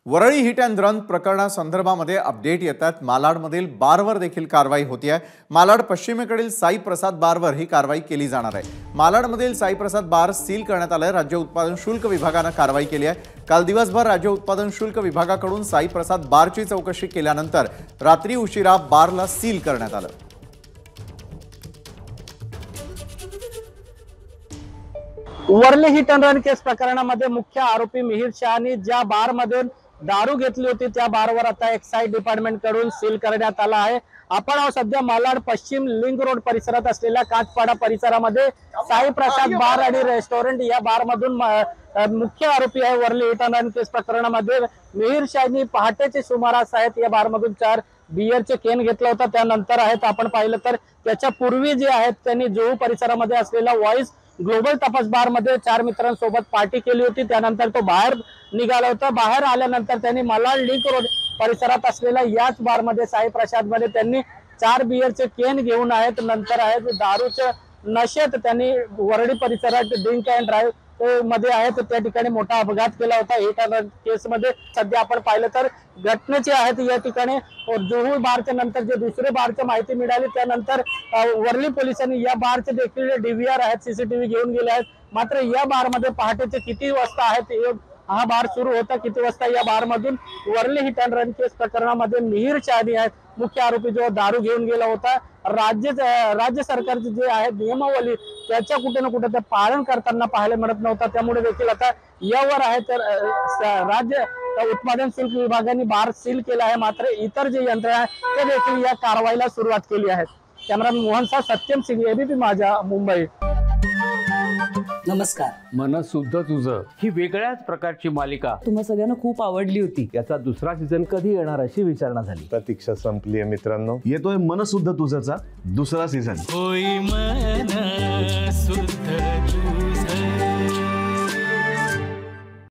Worli hit and run प्रकरणासंदर्भामध्ये update येतात। मालाडमधील बारवर देखील कारवाई होती आहे। मालाड पश्चिमेकडील साई प्रसाद बारवर ही कारवाई केली जाणार आहे। मालाडमधील साई प्रसाद बार सील करण्यात आले। राज्य उत्पादन शुल्क विभागाने कारवाई केली आहे। काल दिवसभर राज्य उत्पादन शुल्क विभागाकडून साई प्रसाद बारची चौकशी केल्यानंतर रात्री उशिरा बारला सील करण्यात आलं। वरळी हिट अँड रन केस प्रकरणामध्ये मुख्य आरोपी मिहिर शहानी ज्या बारमधून दारू घेतली होती त्या बारवर आता एक्साइज डिपार्टमेंट कडून सील करण्यात आला आहे। आपण सध्या मालाड पश्चिम लिंक रोड परिसरात असलेल्या काचपाडा परिसरामध्ये साई प्रसाद बार आणि रेस्टॉरंट या बारमधून मुख्य आरोपी आहे। वरळी हिट अँड रन केस प्रकरणामध्ये मिहिर शहानी पहाटेचे सुमारास आहेत या बारमधून 4 बियरचे केन घेतला होता। त्यानंतर आहेत आपण पाहिलं तर त्याच्या पूर्वी जे आहेत त्यांनी जुहू परिसरामध्ये असलेला व्हॉइस ग्लोबल तपास बार मध्ये 4 मित्रांसोबत पार्टी केली होती। त्यानंतर तो बाहेर निघाला होता। बाहेर आल्यानंतर त्यांनी मालाड लिंक रोड परिसरात असलेल्या याच बार मध्ये साई प्रसाद मध्ये त्यांनी 4 बियरचे केन घेऊन आहेत। नंतर आहेत दारूच्या नशेत त्यांनी वरळी परिसरात ड्रिंक अँड ड्राईव्ह मध्ये आहेत त्या ठिकाणी मोठा अपघात केला होता। हिट अँड रन केस मध्ये सध्या आपण पाहिलं तर घटनेचे आहेत या ठिकाणी जुहू बारच्या नंतर जे दुसरे बारची माहिती मिळाली त्यानंतर वरळी पोलिसांनी या बारचे देखील डीव्हीआर आहेत सीसीटीव्ही घेऊन गेले आहेत। मात्र या बार मध्ये पहाटेचे किती वाजता आहेत हा बार सुरू होता किती वाजता या बार मधून वरळी हिट अँड रन केस प्रकरणामध्ये मिहिर शहानी आहेत मुख्य आरोपी जो दारू घेऊन गेला होता। राज्य सरकारचे जे आहे नियमावली त्याच्या कुठे ना कुठे पालन करताना पाहायला मिळत नव्हता। त्यामुळे देखील आता यावर आहे तर राज्य उत्पादन शुल्क विभागाने बार सील केला आहे। मात्र इतर जे यंत्रणा आहे ते देखील या कारवाईला सुरुवात केली आहे। कॅमेरामॅन मोहनसा सत्यम सिंग एबीपी माझा मुंबई। नमस्कार। मन शुद्ध तुझं ही वेगळ्याच प्रकारची मालिका तुम्हा सगळ्यांना खूप आवडली होती। याचा दुसरा सीझन कधी येणार अशी विचारणा झाली। प्रतीक्षा संपली आहे मित्रांनो। येतोय मन शुद्ध तुझंचा दुसरा सीझन। होई मन शुद्ध